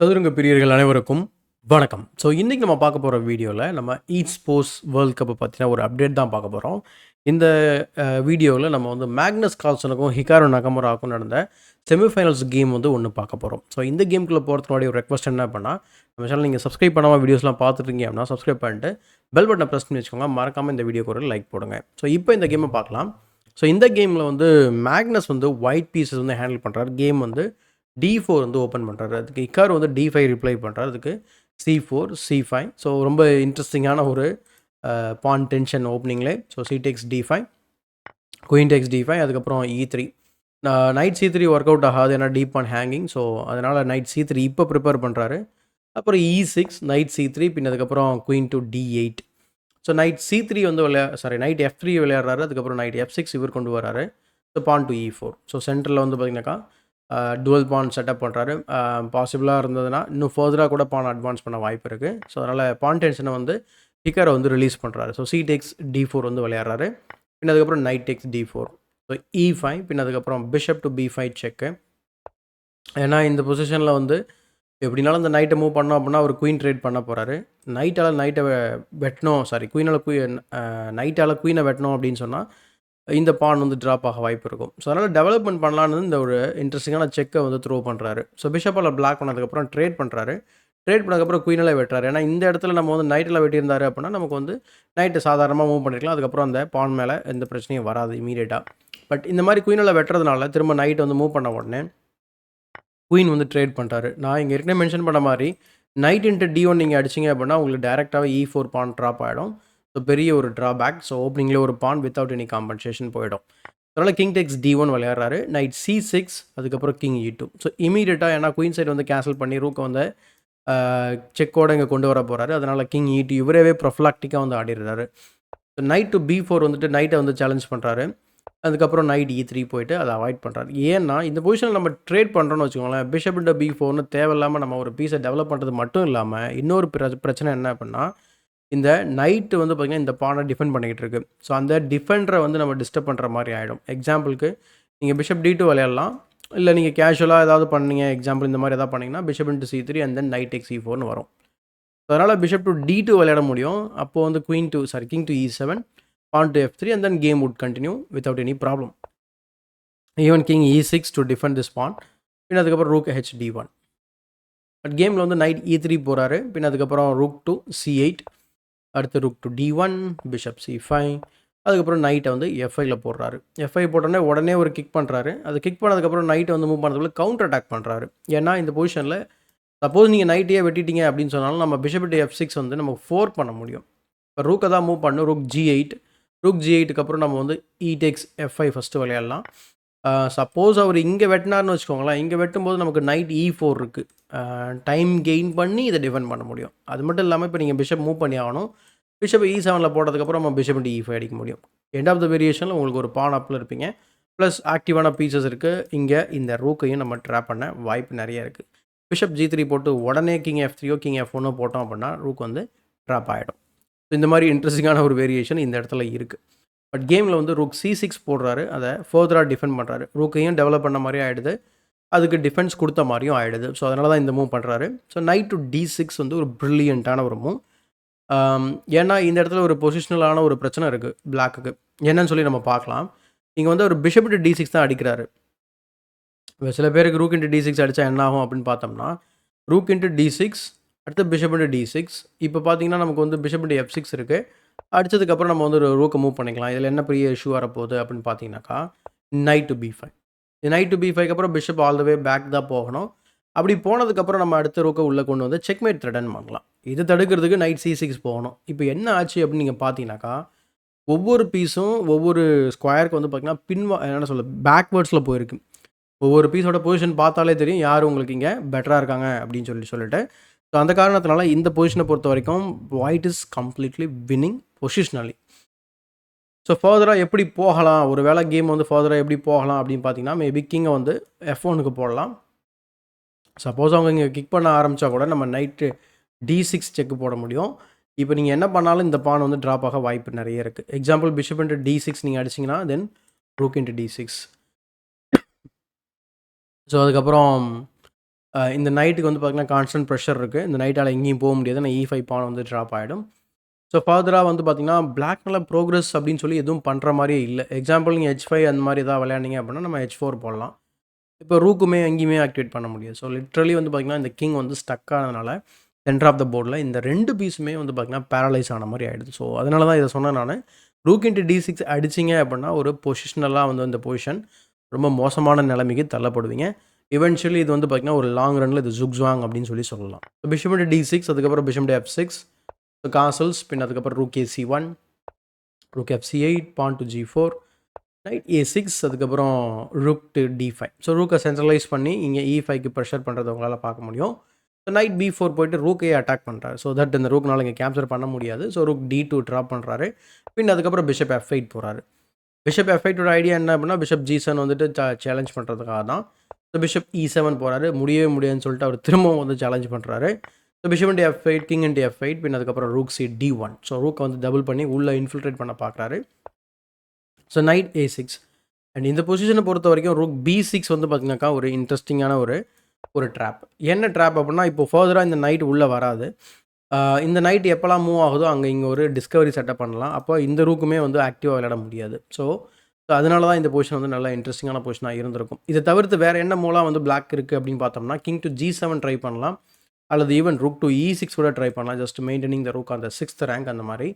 சதுரங்க பிரியர்கள் அனைவருக்கும் வணக்கம். ஸோ இன்றைக்கி நம்ம பார்க்க போகிற வீடியோவில் நம்ம ஸ்போர்ட்ஸ் வேர்ல்ட் கப்பை பற்றின ஒரு அப்டேட் தான் பார்க்க போகிறோம். இந்த வீடியோவில் நம்ம வந்து மேக்னஸ் கால்சனுக்கும் ஹிகாரு நகமுராவுக்கும் நடந்த செமிஃபைனல்ஸ் கேம் வந்து ஒன்று பார்க்க போகிறோம். ஸோ இந்த கேமுக்குள்ளே போகிறதுக்கு முன்னாடி ஒரு ரெக்வஸ்ட் என்ன பண்ணால், நம்ம சேனல் நீங்கள் சப்ஸ்கிரைப் பண்ணாமல் வீடியோஸ்லாம் பார்த்துருக்கீங்க அப்படின்னா சப்ஸ்கிரைப் பண்ணிட்டு பெல் பட்டனை ப்ரெஸ் பண்ணி வச்சுக்கோங்க. மறக்காமல் இந்த வீடியோக்கு ஒரு லைக் போடுங்க. ஸோ இப்போ இந்த கேமை பார்க்கலாம். ஸோ இந்த கேமில் வந்து மேக்னஸ் வந்து ஒயிட் பீசஸ் வந்து ஹேண்டில் பண்ணுறாரு. கேம் வந்து D4 வந்து ஓப்பன் பண்ணுறாரு. அதுக்கு ஹிகாரு வந்து D5 ரிப்ளை பண்ணுறாரு. அதுக்கு C4, C5. ஸோ ரொம்ப இன்ட்ரெஸ்டிங்கான ஒரு பான் டென்ஷன் ஓப்பனிங்லே. So C takes D5, queen takes D5, அதுக்கப்புறம் E3. Knight C3 work out ஆகாது, ஏன்னா டீப் ஆன் ஹேங்கிங். ஸோ அதனால் நைட் C3 இப்போ ப்ரிப்பேர் பண்ணுறாரு. அப்புறம் E6, நைட் C3, பின் அதுக்கப்புறம் queen to D8. So night C3 வந்து நைட் F3 விளையாடுறாரு. அதுக்கப்புறம் நைட் F6 இவர் கொண்டு வராரு. So porn to E4. So சென்டரில் வந்து பார்த்திங்கனாக்கா டுவல் பான் செட்டப் பண்ணுறாரு. பாசிபிளாக இருந்ததுன்னா இன்னும் ஃபர்தராக கூட பான் அட்வான்ஸ் பண்ண வாய்ப்பு இருக்குது. ஸோ அதனால் பான் டென்ஷனை வந்து ஹிகாரை வந்து ரிலீஸ் பண்ணுறாரு. ஸோ C takes D4 வந்து விளையாடுறாரு. பின் அதுக்கப்புறம் night tax D4. So E5, பின் அதுக்கப்புறம் பிஷப் டு B5 செக்கு. ஏன்னா இந்த பொசிஷனில் வந்து எப்படினாலும் இந்த நைட்டை மூவ் பண்ணோம் அப்படின்னா அவர் குயின் ட்ரேட் பண்ண போகிறாரு. நைட்டை வெட்டணும், நைட்டால் குயினை வெட்டணும் அப்படின்னு சொன்னால் இந்த பான் வந்து ட்ராப் ஆக வாய்ப்பு இருக்கும். ஸோ அதனால் டெவலப்மெண்ட் பண்ணலான்னு இந்த ஒரு இன்ட்ரெஸ்டிங்கான செக்கை வந்து த்ரோ பண்ணுறாரு. ஸோ பிஷப்பால் பிளாக் பண்ணதுக்கப்புறம் ட்ரேட் பண்ணுறாரு. ட்ரேட் பண்ணதுக்கப்புறம் குயினில் வெட்டுறாரு. ஏன்னா இந்த இடத்துல நம்ம வந்து நைட்டில் வெட்டியிருந்தாரு அப்படின்னா நமக்கு வந்து நைட்டு சாதாரணமாக மூவ் பண்ணிக்கலாம். அதுக்கப்புறம் அந்த பான் மேலே எந்த பிரச்சனையும் வராது இமீடியட்டாக. பட் இந்த மாதிரி குயினில் வெட்டுறதுனால திரும்ப நைட் வந்து மூவ் பண்ண உடனே குயின் வந்து ட்ரேட் பண்ணுறாரு. நான் இங்கே ஏற்கனவே மென்ஷன் பண்ண மாதிரி நைட் இன்ட்டு D1 நீங்கள் அடிச்சிங்க அப்படின்னா உங்களுக்கு டேரெக்டாகவே E4 பான் ட்ராப் ஆகிடும். ஸோ பெரிய ஒரு ட்ராபேக். ஸோ ஓப்பனிங்கில் ஒரு பான் வித்தவுட் எனி காம்பன்சேஷன் போயிடும். அதனால் king tax D1 விளையாடுறாரு. Night C6, அதுக்கப்புறம் கிங் E2. ஸோ இமீடியட்டாக ஏன்னா குயின் சைடு வந்து கேன்சல் பண்ணி ரூக்கை வந்து செக்கோடு இங்கே கொண்டு வர போகிறாரு. அதனால் கிங் E2 இவரேவே ப்ரொஃப்ளாக்டிக்காக வந்து ஆடிடுறாரு. நைட் டு B4 வந்துட்டு நைட்டை வந்து சேலஞ்ச் பண்ணுறாரு. அதுக்கப்புறம் நைட் E3 போயிட்டு அதை அவாய்ட் பண்ணுறாரு. ஏன்னா இந்த பொசிஷனில் நம்ம ட்ரேட் பண்ணுறோன்னு வச்சுக்கோங்களேன், பிஷப் இன்டு B4ன்னு தேவையில்லாமல் நம்ம ஒரு பீஸை டெவலப் பண்ணுறது மட்டும் இல்லாமல் இன்னொரு பிரச்சனை என்ன அப்படின்னா, இந்த நைட்டு வந்து பார்த்திங்கன்னா இந்த பானை டிஃபெண்ட் பண்ணிக்கிட்டு இருக்கு. ஸோ அந்த டிஃபெண்டரை வந்து நம்ம டிஸ்டர்ப் பண்ணுற மாதிரி ஆகிடும். எக்ஸாம்பிளுக்கு நீங்கள் பிஷப் D2 விளையாடலாம். இல்லை நீங்கள் கேஷுவலாக ஏதாவது பண்ணீங்க, எக்ஸாம்பிள் இந்த மாதிரி எதாவது பண்ணிங்கன்னா bishop into C3 and then knight takes E4ன்னு வரும். ஸோ அதனால் பிஷப் டு D2 விளையாட முடியும். அப்போது வந்து king to E7, pawn to F3, and then game would continue without any problem. Even king E6 to defend this pawn. பின் அதுக்கப்புறம் rook H D1. But கேமில் வந்து நைட் E3 போகிறாரு. பின் அதுக்கப்புறம் rook to C8, அடுத்து rook to D1, bishop C5, அதுக்கப்புறம் நைட்டை வந்து F5ல போடுறாரு. F5 போட்டோன்னே உடனே ஒரு கிக் பண்ணுறாரு. அது கிக் பண்ணதுக்கப்புறம் நைட்டை வந்து மூவ் பண்ணுறதுக்குள்ள கவுண்டர் அட்டாக் பண்ணுறாரு. ஏன்னா இந்த பொசிஷனில் சப்போஸ் நீங்கள் நைட்டையே வெட்டிட்டீங்க அப்படின்னு சொன்னாலும் நம்ம பிஷப் டு F6 வந்து நம்ம 4 பண்ண முடியும். இப்போ ரூக்கை தான் மூவ் பண்ணணும். rook G8, ரூக் G8க்கு அப்புறம் நம்ம வந்து E takes F5 ஃபஸ்ட்டு விளையாடலாம். சப்போஸ் அவர் இங்கே வெட்டினார்னு வச்சுக்கோங்களேன், இங்கே வெட்டும்போது நமக்கு நைட் E4 இருக்குது. டைம் கெயின் பண்ணி இதை டிஃபெண்ட் பண்ண முடியும். அது மட்டும் இல்லாமல் இப்போ நீங்கள் பிஷப் மூவ் பண்ணி ஆகணும். பிஷப் E7ல் போட்டதுக்கப்புறம் நம்ம பிஷப் இன்ட்டு E5 அடிக்க முடியும். எண்ட் ஆஃப் த வேரியேஷனில் உங்களுக்கு ஒரு பான் அப்பில் இருப்பீங்க. ப்ளஸ் ஆக்டிவான பீசஸ் இருக்குது. இங்கே இந்த ரூக்கையும் நம்ம ட்ராப் பண்ண வாய்ப்பு நிறைய இருக்குது. பிஷப் G3 போட்டு உடனே கிங் F3ஓ கிங் F1ஓ போட்டோம் அப்படின்னா ரூக் வந்து ட்ராப் ஆகிடும். இந்த மாதிரி இன்ட்ரெஸ்டிங்கான ஒரு வேரியேஷன் இந்த இடத்துல இருக்குது. பட் கேமில் வந்து ரூக் C6 போடுறாரு. அதை ஃபர்தராக டிஃபெண்ட் பண்ணுறாரு. ரூக்கையும் டெவலப் பண்ண மாதிரியும் ஆகிடுது, அதுக்கு டிஃபென்ஸ் கொடுத்த மாதிரியும் ஆகிடுது. ஸோ அதனால தான் இந்த மூவ் பண்ணுறாரு. ஸோ நைட் டு D6 வந்து ஒரு ப்ரில்லியண்ட்டான ஒரு மூவ். ஏன்னா இந்த இடத்துல ஒரு பொசிஷனலான ஒரு பிரச்சனை இருக்குது பிளாக்குக்கு. என்னன்னு சொல்லி நம்ம பார்க்கலாம். இங்கே வந்து ஒரு பிஷப் இன்ட்டு D6 தான் அடிக்கிறாரு. சில பேருக்கு ரூக் இன்ட்டு D6 அடித்தா என்ன ஆகும் அப்படின்னு பார்த்தோம்னா, ரூக் இன்ட்டு D6, அடுத்து பிஷப் இன்ட்டு D6. இப்போ பார்த்தீங்கன்னா நமக்கு வந்து பிஷப் இன்ட்டு F6 இருக்குது. அடித்ததுக்கப்புறம் நம்ம வந்து ஒரு ரூக்கை மூவ் பண்ணிக்கலாம். இதில் என்ன பெரிய இஷ்யூ வரப்போகுது அப்படின்னு பார்த்தீங்கன்னாக்கா, knight to B5. Knight to B5க்கு அப்புறம் bishop all the way back தான் போகணும். அப்படி போனதுக்கப்புறம் நம்ம அடுத்த ரூக்கை உள்ளே கொண்டு வந்து செக்மேட் த்ரெட்டன் பண்ணலாம். இது தடுக்கிறதுக்கு நைட் C6 போகணும். இப்போ என்ன ஆச்சு அப்படின்னு நீங்கள் பார்த்தீங்கன்னாக்கா, ஒவ்வொரு பீஸும் ஒவ்வொரு ஸ்கொயருக்கு வந்து பார்த்தீங்கன்னா என்ன சொல்ல பேக்வேர்ட்ஸில் போயிருக்கு. ஒவ்வொரு பீஸோட பொசிஷன் பார்த்தாலே தெரியும் யார் உங்களுக்கு இங்கே பெட்டராக இருக்காங்க அப்படின்னு சொல்லிட்டு. ஸோ அந்த காரணத்தினால இந்த பொசிஷனை பொறுத்த வரைக்கும் white is completely winning positionally. So ஃபர்தராக எப்படி போகலாம், ஒரு வேளை கேம் வந்து ஃபர்தராக எப்படி போகலாம் அப்படின்னு பார்த்தீங்கன்னா, மேபி கிங்கை வந்து F1க்கு போடலாம். சப்போஸ் அவங்க இங்கே கிக் பண்ண ஆரம்பித்தா கூட நம்ம நைட்டு D6 செக்கு போட முடியும். இப்போ நீங்கள் என்ன பண்ணாலும் இந்த பான் வந்து ட்ராப் ஆக வாய்ப்பு நிறைய இருக்குது. எக்ஸாம்பிள் பிஷப் இன்ட்டு D6 நீங்கள் அடிச்சிங்கன்னா தென் ரூக் இன்ட்டு D6. ஸோ அதுக்கப்புறம் இந்த நைட்டுக்கு வந்து பார்த்தீங்கன்னா கான்ஸ்டன்ட் ப்ரெஷர் இருக்குது. இந்த நைட்டால் எங்கேயும் போக முடியாது. நான் E5 பான் வந்து ட்ராப் ஆகிடும். ஸோ ஃபர்தரா வந்து பார்த்தீங்கன்னா, பிளாக்னால ப்ரோக்ரஸ் அப்படின்னு சொல்லி எதுவும் பண்ணுற மாரியே இல்ல. எக்ஸாம்பிள் நீங்க H5 அந்த மாரி ஏதாவது விளையாண்டீங்க அப்படின்னா, நம்ம H4 போடலாம். இப்போ ரூக்குமே எங்கேயுமே ஆக்டிவேட் பண்ண முடியாது. ஸோ லிட்ரலி வந்து பார்த்தீங்கன்னா, இந்த கிங் வந்து ஸ்டக் ஆனதுனால, சென்டர் ஆஃப் த போர்ட்ல இந்த 2 பீஸுமே வந்து பார்த்தீங்கன்னா, பேரலைஸ் ஆன மாரி ஆயிடுது. ஸோ அதனால தான் இத சொன்னேன் நானு. ரூக் இன்டு D6 அடிச்சீங்க அப்படின்னா, ஒரு பொசிஷனலா வந்து இந்த பொசிஷன் ரொம்ப மோசமான நிலைமைக்கு தள்ளப்படுவீங்க. இவென்ச்சுவலி இது வந்து பார்த்தீங்கன்னா, ஒரு லாங் ரன்ல இது ஜுக்ஸாங் அப்படின்னு சொல்லலாம். பிஷப் இன்டு D6 அதுக்கப்புறம் பிஷப் இன்டு F6 காசல்ஸ் பின் அதுக்கப்புறம் rook AC1 rook FC8 pawn to G4 knight A6 அதுக்கப்புறம் ரூக் டு D5. ஸோ ரூக்கை சென்ட்ரலைஸ் பண்ணி இங்கே E5க்கு ப்ரெஷர் பண்ணுறத உங்களால் பார்க்க முடியும். ஸோ நைட் B4 போயிட்டு ரூக்கையே அட்டாக் பண்ணுறாரு. ஸோ தட் இந்த ரூக்னால இங்கே கேப்சர் பண்ண முடியாது. ஸோ ரூக் D2 ட்ராப் பண்ணுறாரு. பின் அதுக்கப்புறம் பிஷப் F8 போகிறாரு. பிஷப் F8ஓட ஐடியா என்ன அப்படின்னா பிஷப் G7 வந்துட்டு சேலஞ்ச் பண்ணுறதுக்காக தான். ஸோ பிஷப் E7 போகிறாரு. முடியவே முடியாதுன்னு சொல்லிட்டு அவர் திரும்பவும் வந்து சேலஞ்ச் பண்ணுறாரு. So bishop into F8 king into F8 பின் அதுக்கப்புறம் ரூக் C D1. ஸோ ரூக்கை வந்து டபுள் பண்ணி உள்ளே இன்ஃபில்ட்ரேட் பண்ண பார்க்குறாரு. ஸோ நைட் A6 அண்ட் இந்த பொசிஷனை பொறுத்த வரைக்கும் ரூக் B6 வந்து பார்த்தீங்கன்னாக்கா ஒரு இன்ட்ரெஸ்டிங்கான ஒரு ட்ராப். என்ன ட்ராப் அப்படின்னா, இப்போ ஃபர்தராக இந்த நைட் உள்ளே வராது. இந்த நைட் எப்போலாம் மூவ் ஆகுதோ அங்கே இங்கே ஒரு டிஸ்கவரி செட்டப் பண்ணலாம். அப்போ இந்த ரூக்குமே வந்து ஆக்டிவாக விளையாட முடியாது. ஸோ அதனால தான் இந்த பொசிஷன் வந்து நல்லா இன்ட்ரெஸ்டிங்கான பொசிஷனாக இருந்திருக்கும். இதை தவிர்த்து வேறு என்ன மூலாம் வந்து பிளாக் இருக்குது அப்படின்னு பார்த்தோம்னா, கிங் டு G7 ட்ரை பண்ணலாம். அல்லது ஈவன் ரூக் டு E6 கூட ட்ரை பண்ணலாம். ஜஸ்ட் மெயின்டெனிங் த ரூக் அந்த 6th ரேங்க் அந்த மாதிரி.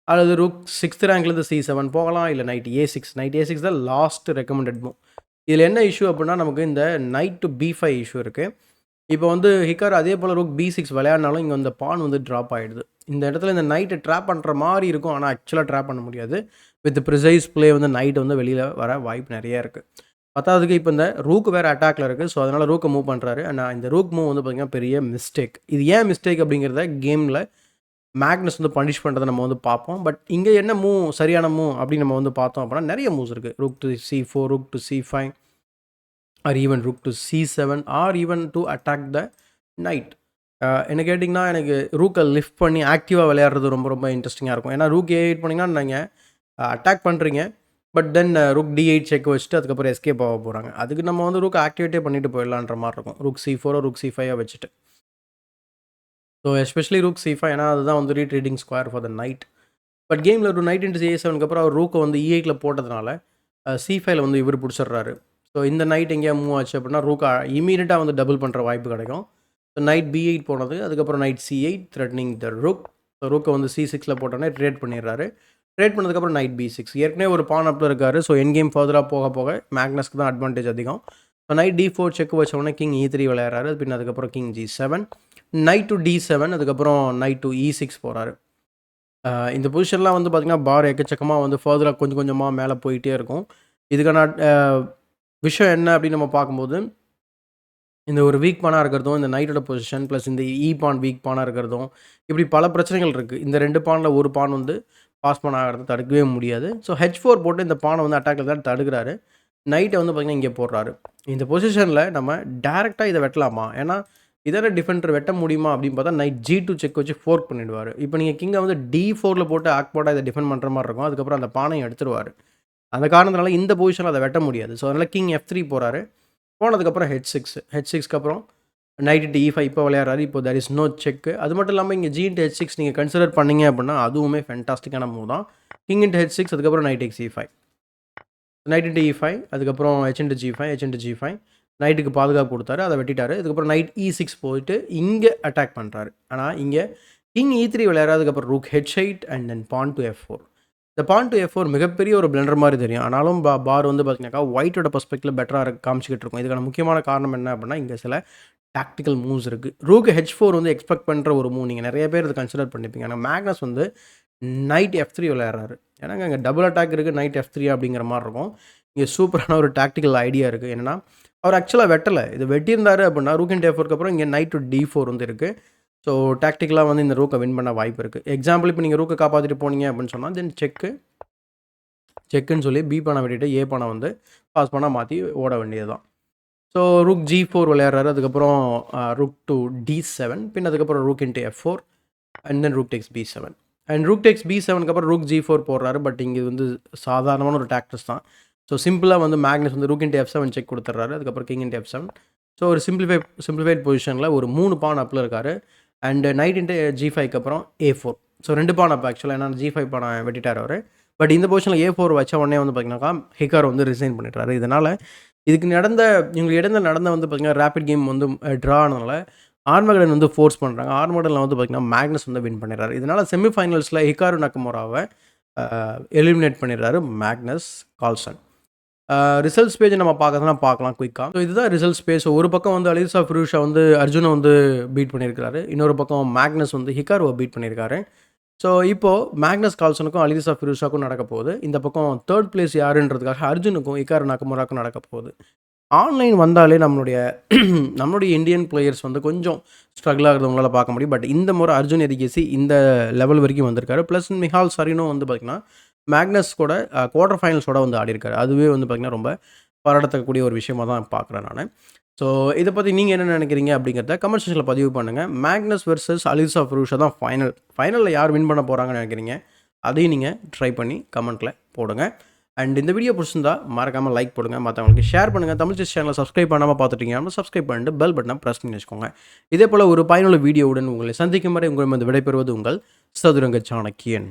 அல்லது ரூக் 6th ரேங்க்லேருந்து C7 போகலாம். இல்லை நைட் A6 தான் லாஸ்ட் ரெக்கமெண்டட் மூவ். இதில் என்ன இஷ்யூ அப்படின்னா, நமக்கு இந்த நைட் டு B5 இஷ்யூ இருக்குது. இப்போ வந்து ஹிக்கார் அதே போல் ரூக் B6 விளையாடினாலும் இங்கே இந்த பான் வந்து ட்ராப் ஆகிடுது. இந்த இடத்துல இந்த நைட்டை ட்ராப் பண்ணுற மாதிரி இருக்கும். ஆனால் ஆக்சுவலாக ட்ராப் பண்ண முடியாது. வித் ப்ரிசைஸ் ப்ளே வந்து நைட் வந்து வெளியில் வர வாய்ப்பு நிறைய இருக்குது. பத்தாவதுக்கு இப்போ இந்த ரூக் வேறு அட்டாக்ல இருக்குது. ஸோ அதனால் ரூக்கை மூவ் பண்ணுறாரு. ஆனால் இந்த ரூக் மூவ் வந்து பார்த்திங்கன்னா பெரிய மிஸ்டேக். இது ஏன் மிஸ்டேக் அப்படிங்கிறத கேமில் மேக்னஸ் வந்து பனிஷ் பண்ணுறதை நம்ம வந்து பார்ப்போம். பட் இங்கே என்ன மூவ் சரியான மூவ் அப்படின்னு நம்ம வந்து பார்த்தோம் அப்படின்னா நிறைய மூவ்ஸ் இருக்குது. Rook to C4 rook to C5 R even rook to C7 R even to attack the night. என்ன கேட்டிங்கன்னா, எனக்கு ரூக்கை லிஃப்ட் பண்ணி ஆக்டிவாக விளையாடுறது ரொம்ப ரொம்ப இன்ட்ரெஸ்டிங்காக இருக்கும். ஏன்னா ரூக் A8 பண்ணிங்கன்னா நீங்கள் அட்டாக் பண்ணுறீங்க. But then rook D8 check வச்சுட்டு அதுக்கப்புறம் எஸ்கேப் ஆக போகிறாங்க. அதுக்கு நம்ம வந்து ரூக் ஆக்டிவேட்டே பண்ணிட்டு போயிடலான்ற மாதிரி இருக்கும். ரூக் C4 ரூக் C5 வச்சுட்டு. ஸோ எஸ்பெஷலி ரூக் C5 ஏன்னா அதுதான் வந்து retreating square for the knight. But கேமில் ஒரு நைட் இன்ட்டு A7க்கு அப்புறம் அவர் ரூக்கை வந்து E8ல போட்டதுனால C5ல வந்து இவர் பிடிச்சிடுறாரு. ஸோ இந்த நைட் எங்கேயா மூவ் ஆச்சு அப்படின்னா ரூக்கை இமீடியட்டாக வந்து டபுள் பண்ணுற வாய்ப்பு கிடைக்கும். ஸோ நைட் B8 போனது அதுக்கப்புறம் நைட் C8 த்ரெட்னிங் த ரூக். ஸோ ரூக்கை வந்து C6ல போட்டோன்னே ட்ரேட் பண்ணிடுறாரு. ட்ரேட் பண்ணதுக்கப்புறம் நைட் B6 ஏற்கனவே ஒரு பான் அப்பில் இருக்காரு. ஸோ என் கேம் ஃபர்தராக போக போக மேக்னஸ்க்கு தான் அட்வான்டேஜ் அதிகம். ஸோ நைட் D4 செக் வச்ச உடனே கிங் E3 விளையாடுறாரு. பின் அதுக்கப்புறம் king G7 night to D7 அதுக்கப்புறம் நைட் டு E6 போகிறாரு. இந்த பொசிஷன்லாம் வந்து பார்த்திங்கன்னா பார் எக்கச்சக்கமாக வந்து ஃபர்தராக கொஞ்சம் கொஞ்சமாக மேலே போயிட்டே இருக்கும். இதுக்கான விஷயம் என்ன அப்படின்னு நம்ம பார்க்கும்போது, இந்த ஒரு வீக் பானாக இருக்கிறதும், இந்த நைட்டோட பொசிஷன் ப்ளஸ் இந்த பான் வீக் பானாக இருக்கிறதும், இப்படி பல பிரச்சனைகள் இருக்குது. இந்த 2 பானில் ஒரு பான் வந்து பாஸ் பான் ஆகிறத தடுக்கவே முடியாது. ஸோ H4 போட்டு இந்த பானை வந்து அட்டாக்ல தான் தடுக்கிறாரு. நைட்டை வந்து பார்த்திங்கன்னா இங்கே போடுறாரு. இந்த பொசிஷனில் நம்ம டேரெக்டாக இதை வெட்டலாமா? ஏன்னா இதர டிஃபெண்டர் வெட்ட முடியுமா அப்படின்னு பார்த்தா நைட் G2 செக் வச்சு ஃபோர்க் பண்ணிடுவார். இப்போ நீங்கள் கிங்கை வந்து D4ல போட்டு ஆக்வர்டாக இதை டிஃபெண்ட் பண்ணுற மாதிரி இருக்கும். அதுக்கப்புறம் அந்த பானையை எடுத்துருவார். அந்த காரணத்தினால இந்த பொசிஷனில் அதை வெட்ட முடியாது. ஸோ அதனால் கிங் F3 போகிறாரு. போனதுக்கப்புறம் H6க்கு அப்புறம் நைட் இன்ட்டு E5 இப்போ விளையாடுறாரு. இப்போ தேர் இஸ் நோ செக்கு. அது மட்டும் இல்லாமல் இங்கே G இன்ட்டு H6 நீங்கள் கன்சிடர் பண்ணீங்க அப்படின்னா அதுவுமே ஃபென்டாஸ்டிக்கான மூவ் தான். கிங் இன்ட்டு H6 அதுக்கப்புறம் night E5 night into E5 அதுக்கப்புறம் H இன்ட்டு G5 நைட்டுக்கு பாதுகாப்பு கொடுத்தாரு. அதை வெட்டிட்டாரு. அதுக்கப்புறம் நைட் E6 போயிட்டு இங்கே அட்டாக் பண்ணுறாரு. ஆனால் இங்கே கிங் E3 விளையாடுறதுக்கப்புறம் rook H8 and then pawn to F4. இந்த பான் டு F4 மிகப்பெரிய ஒரு பிளண்டர் மாதிரி தெரியும். ஆனாலும் பார் வந்து பார்த்தீங்கன்னாக்கா ஒயிட்டோட பர்ஸ்பெக்டில் பெட்டராக காமிச்சிக்கிட்டு இருக்கும். இதுக்கான முக்கியமான காரணம் என்ன அப்படின்னா இங்கே சில டாக்டிக்கல் மூவ்ஸ் இருக்குது. ரூக் H4 வந்து எக்ஸ்பெக்ட் பண்ணுற ஒரு மூவ் நீங்கள் நிறைய பேர் இதை கன்சிடர் பண்ணிப்பீங்க. ஆனால் மேக்னஸ் வந்து நைட் F3 விளையாடுறாரு. ஏன்னா அங்கே டபுள் அட்டாக் இருக்குது நைட் F3 அப்படிங்கிற மாதிரி இருக்கும். இங்கே சூப்பரான ஒரு டாக்டிக்கல் ஐடியா இருக்குது. என்னென்னா அவர் ஆக்சுவலாக வெட்டலை. இது வெட்டியிருந்தாரு அப்படின்னா ரூக் இன்ட்டு F4க்கு அப்புறம் இங்கே நைட் டு D4 வந்து இருக்குது. ஸோ டாக்டிக்கலாக வந்து இந்த ரூக்கை வின் பண்ண வாய்ப்பு இருக்குது. எக்ஸாம்பிள் இப்போ நீங்கள் ரூக்கை காப்பாற்றிட்டு போனீங்க அப்படின்னு சொன்னால் தென் செக்குன்னு சொல்லி பி பானை வெட்டிட்டு ஏ பானை வந்து பாஸ் பண்ணால் மாற்றி ஓட வேண்டியது தான். ஸோ ரூக் G4 விளையாடுறாரு. அதுக்கப்புறம் ரூக் டு D7 பின் அதுக்கப்புறம் rook into F4 and then rook takes B7 and rook takes B7க்கு அப்புறம் ரூக் G4 போடுறாரு. பட் இங்கே வந்து சாதாரணமான ஒரு டாக்டிக்ஸ் தான். ஸோ சிம்பிளாக வந்து மேக்னஸ் வந்து ரூக் இன்ட்டு F7 செக் கொடுத்துட்றாரு. அதுக்கப்புறம் கிங் இன்ட்டு F7. ஸோ ஒரு சிம்பிளிஃபைட் பொசிஷனில் ஒரு 3 பான் அப்பில் இருக்கார். அண்ட் நைட் இன்ட்டு G5க்கு அப்புறம் A4. ஸோ 2 பான் அப் ஆக்சுவலாக. ஏன்னா G5 பானை வெட்டிட்டார் அவர். பட் இந்த பொசிஷனில் A4 வச்ச உடனே வந்து பார்த்தீங்கன்னாக்கா ஹிகாரு வந்து ரிசைன் பண்ணிட்டாரு. இதனால் இவங்களுக்கு இடையில நடந்த வந்து பார்த்தீங்கன்னா ரேபிட் கேம் வந்து ட்ரா ஆனதுனால ஆர்மகடன் வந்து ஃபோர்ஸ் பண்ணுறாங்க. ஆர்மகடனில் வந்து பார்த்தீங்கன்னா மேக்னஸ் வந்து வின் பண்ணிடுறாரு. இதனால் செமிஃபைனல்ஸில் ஹிகாரு நக்கமுராவை எலிமினேட் பண்ணிடுறாரு மேக்னஸ் கால்சன். ரிசல்ட்ஸ் பேஜை நம்ம பார்க்கலாம் குயிக்காக. ஸோ இதுதான் ரிசல்ட்ஸ் பேஜ். ஒரு பக்கம் வந்து அலிசா ஃபிரூஷா வந்து அர்ஜுனை வந்து பீட் பண்ணியிருக்காரு. இன்னொரு பக்கம் மேக்னஸ் வந்து ஹிகாருவை பீட் பண்ணியிருக்காரு. ஸோ இப்போது மேக்னஸ் கால்சனுக்கும் அலிசா ஃபிரூஷாக்கும் நடக்க போகுது. இந்த பக்கம் 3rd பிளேஸ் யாருன்றதுக்காக அர்ஜுனுக்கும் ஹிகாரு நக்கமுராக்கும் நடக்க போகுது. ஆன்லைன் வந்தாலே நம்மளுடைய இந்தியன் பிளேயர்ஸ் வந்து கொஞ்சம் ஸ்ட்ரகிள் ஆகிறத உங்களால் பார்க்க முடியும். பட் இந்த முறை அர்ஜுன் எதிகேசி இந்த லெவல் வரைக்கும் வந்திருக்காரு. ப்ளஸ் மிஹால் சரீனும் வந்து பார்த்திங்கன்னா மேக்னஸ் கூட குவார்டர் ஃபைனல்ஸோட வந்து ஆடிருக்காரு. அதுவே வந்து பார்த்திங்கன்னா ரொம்ப பாராட்டக்கூடிய ஒரு விஷயமாக தான் பார்க்குறேன் நான். ஸோ இதை பற்றி நீங்கள் என்ன நினைக்கிறீங்க அப்படிங்கிறத கமெண்ட் செக்ஷனில் பதிவு பண்ணுங்கள். மேக்னஸ் வெர்சஸ் அலிசா ஃபிரூஷா தான் ஃபைனலில் யார் வின் பண்ண போகிறாங்கன்னு நினைக்கிறீங்க அதையும் நீங்கள் ட்ரை பண்ணி கமெண்ட்டில் போடுங்க. அண்ட் இந்த வீடியோ பிடிச்சிருந்தா மறக்காமல் லைக் போடுங்க, மற்றவங்களுக்கு ஷேர் பண்ணுங்கள். தமிழ் செஸ் சேனலை சப்ஸ்கிரைப் பண்ணாமல் பார்த்துட்டீங்கன்னா சப்ஸ்கிரைப் பண்ணிட்டு பெல் பட்டனை ப்ரெஸ் பண்ணி வச்சுக்கோங்க. இதே போல் ஒரு பயனுள்ள வீடியோவுடன் உங்களை சந்திக்கும் வரை உங்களிடம் விடைபெறுவது உங்கள் சதுரங்க சாணக்கியன்.